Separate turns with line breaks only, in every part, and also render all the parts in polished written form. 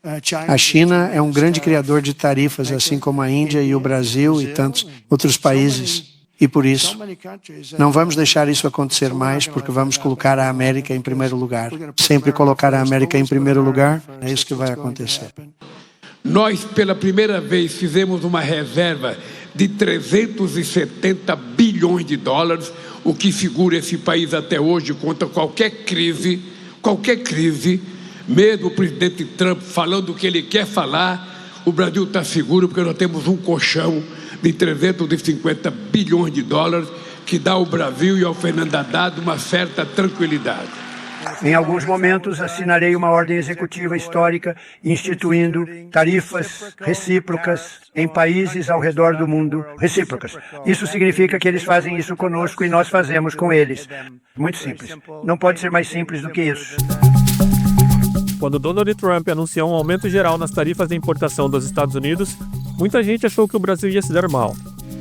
A China é um grande criador de tarifas, assim como a Índia e o Brasil e tantos outros países. E por isso, não vamos deixar isso acontecer mais, porque vamos colocar a América em primeiro lugar. Sempre colocar a América em primeiro lugar, é isso que vai acontecer.
Nós, pela primeira vez, fizemos uma reserva de 370 bilhões de dólares, o que segura esse país até hoje contra qualquer crise, mesmo o presidente Trump falando o que ele quer falar, o Brasil está seguro porque nós temos um colchão de 350 bilhões de dólares que dá ao Brasil e ao Fernando Haddad uma certa tranquilidade.
Em alguns momentos, assinarei uma ordem executiva histórica instituindo tarifas recíprocas em países ao redor do mundo. Recíprocas. Isso significa que eles fazem isso conosco e nós fazemos com eles. Muito simples. Não pode ser mais simples do que isso.
Quando Donald Trump anunciou um aumento geral nas tarifas de importação dos Estados Unidos, muita gente achou que o Brasil ia se dar mal.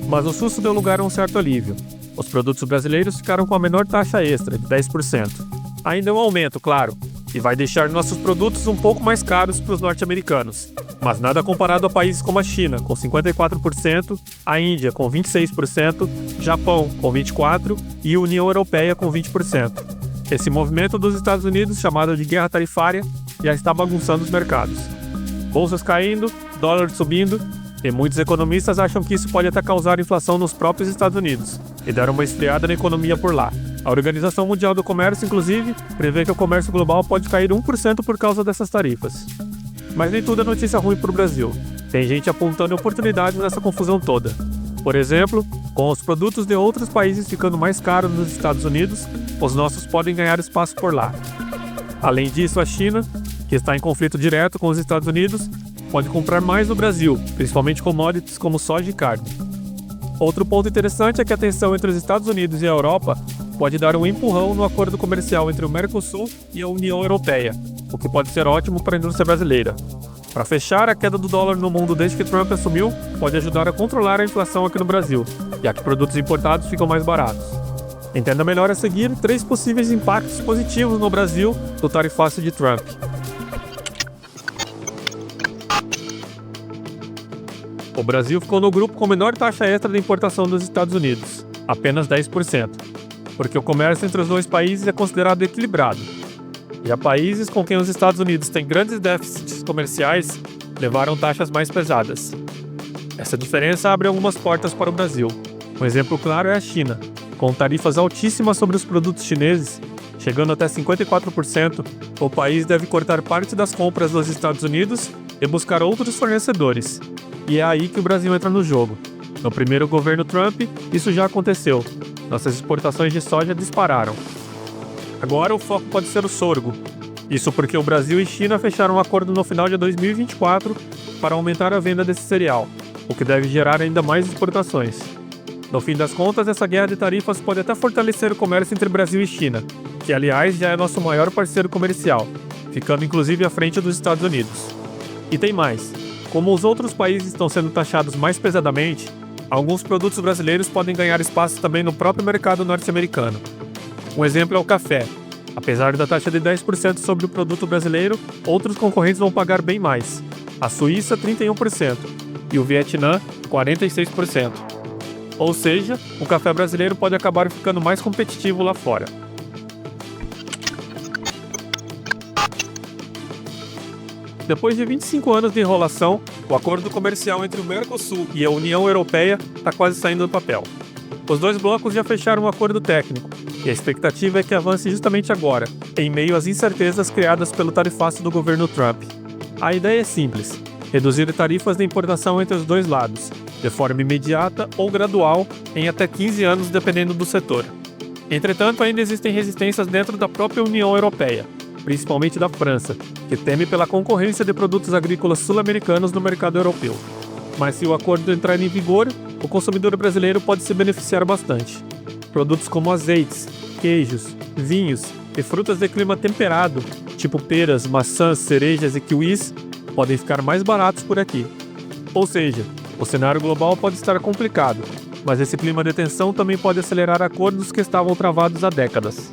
Mas o susto deu lugar a um certo alívio. Os produtos brasileiros ficaram com a menor taxa extra, de 10%. Ainda é um aumento, claro, e vai deixar nossos produtos um pouco mais caros para os norte-americanos. Mas nada comparado a países como a China, com 54%, a Índia, com 26%, Japão, com 24% e a União Europeia, com 20%. Esse movimento dos Estados Unidos, chamado de guerra tarifária, já está bagunçando os mercados. Bolsas caindo, dólar subindo, e muitos economistas acham que isso pode até causar inflação nos próprios Estados Unidos e dar uma esfriada na economia por lá. A Organização Mundial do Comércio, inclusive, prevê que o comércio global pode cair 1% por causa dessas tarifas. Mas nem tudo é notícia ruim para o Brasil. Tem gente apontando oportunidades nessa confusão toda. Por exemplo, com os produtos de outros países ficando mais caros nos Estados Unidos, os nossos podem ganhar espaço por lá. Além disso, a China, que está em conflito direto com os Estados Unidos, pode comprar mais no Brasil, principalmente commodities como soja e carne. Outro ponto interessante é que a tensão entre os Estados Unidos e a Europa pode dar um empurrão no acordo comercial entre o Mercosul e a União Europeia, o que pode ser ótimo para a indústria brasileira. Para fechar, a queda do dólar no mundo desde que Trump assumiu pode ajudar a controlar a inflação aqui no Brasil, já que produtos importados ficam mais baratos. Entenda melhor a seguir 3 possíveis impactos positivos no Brasil do tarifácio de Trump. O Brasil ficou no grupo com menor taxa extra de importação dos Estados Unidos, apenas 10%, porque o comércio entre os dois países é considerado equilibrado. Já países com quem os Estados Unidos têm grandes déficits comerciais levaram taxas mais pesadas. Essa diferença abre algumas portas para o Brasil. Um exemplo claro é a China, com tarifas altíssimas sobre os produtos chineses, chegando até 54%, o país deve cortar parte das compras dos Estados Unidos e buscar outros fornecedores. E é aí que o Brasil entra no jogo. No primeiro governo Trump, isso já aconteceu. Nossas exportações de soja dispararam. Agora o foco pode ser o sorgo. Isso porque o Brasil e China fecharam um acordo no final de 2024 para aumentar a venda desse cereal, o que deve gerar ainda mais exportações. No fim das contas, essa guerra de tarifas pode até fortalecer o comércio entre Brasil e China, que aliás já é nosso maior parceiro comercial, ficando inclusive à frente dos Estados Unidos. E tem mais. Como os outros países estão sendo taxados mais pesadamente, alguns produtos brasileiros podem ganhar espaço também no próprio mercado norte-americano. Um exemplo é o café. Apesar da taxa de 10% sobre o produto brasileiro, outros concorrentes vão pagar bem mais. A Suíça, 31%, e o Vietnã, 46%. Ou seja, o café brasileiro pode acabar ficando mais competitivo lá fora. Depois de 25 anos de enrolação, o acordo comercial entre o Mercosul e a União Europeia está quase saindo do papel. Os dois blocos já fecharam um acordo técnico, e a expectativa é que avance justamente agora, em meio às incertezas criadas pelo tarifácio do governo Trump. A ideia é simples: reduzir tarifas de importação entre os dois lados, de forma imediata ou gradual, em até 15 anos, dependendo do setor. Entretanto, ainda existem resistências dentro da própria União Europeia, principalmente da França, que teme pela concorrência de produtos agrícolas sul-americanos no mercado europeu. Mas se o acordo entrar em vigor, o consumidor brasileiro pode se beneficiar bastante. Produtos como azeites, queijos, vinhos e frutas de clima temperado, tipo peras, maçãs, cerejas e kiwis, podem ficar mais baratos por aqui. Ou seja, o cenário global pode estar complicado, mas esse clima de tensão também pode acelerar acordos que estavam travados há décadas.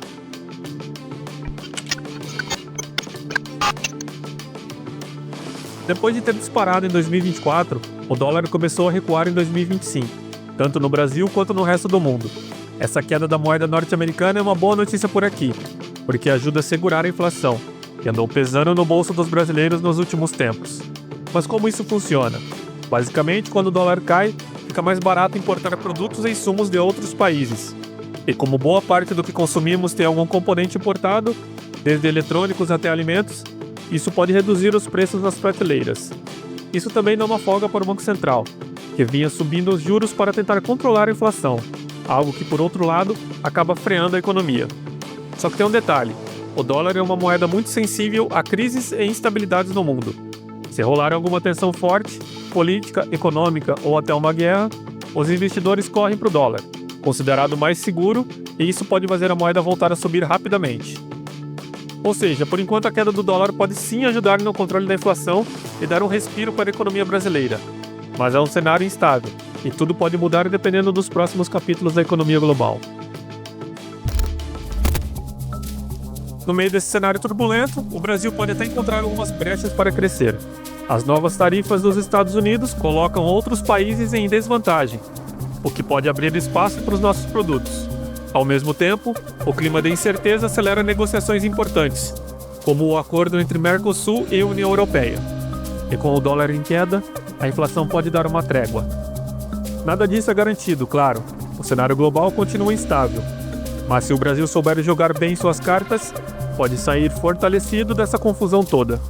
Depois de ter disparado em 2024, o dólar começou a recuar em 2025, tanto no Brasil quanto no resto do mundo. Essa queda da moeda norte-americana é uma boa notícia por aqui, porque ajuda a segurar a inflação, que andou pesando no bolso dos brasileiros nos últimos tempos. Mas como isso funciona? Basicamente, quando o dólar cai, fica mais barato importar produtos e insumos de outros países. E como boa parte do que consumimos tem algum componente importado, desde eletrônicos até alimentos, isso pode reduzir os preços nas prateleiras. Isso também dá uma folga para o Banco Central, que vinha subindo os juros para tentar controlar a inflação, algo que, por outro lado, acaba freando a economia. Só que tem um detalhe: o dólar é uma moeda muito sensível a crises e instabilidades no mundo. Se rolar alguma tensão forte, política, econômica ou até uma guerra, os investidores correm para o dólar, considerado mais seguro, e isso pode fazer a moeda voltar a subir rapidamente. Ou seja, por enquanto a queda do dólar pode sim ajudar no controle da inflação e dar um respiro para a economia brasileira. Mas é um cenário instável, e tudo pode mudar dependendo dos próximos capítulos da economia global. No meio desse cenário turbulento, o Brasil pode até encontrar algumas brechas para crescer. As novas tarifas dos Estados Unidos colocam outros países em desvantagem, o que pode abrir espaço para os nossos produtos. Ao mesmo tempo, o clima de incerteza acelera negociações importantes, como o acordo entre Mercosul e União Europeia. E com o dólar em queda, a inflação pode dar uma trégua. Nada disso é garantido, claro. O cenário global continua instável. Mas se o Brasil souber jogar bem suas cartas, pode sair fortalecido dessa confusão toda.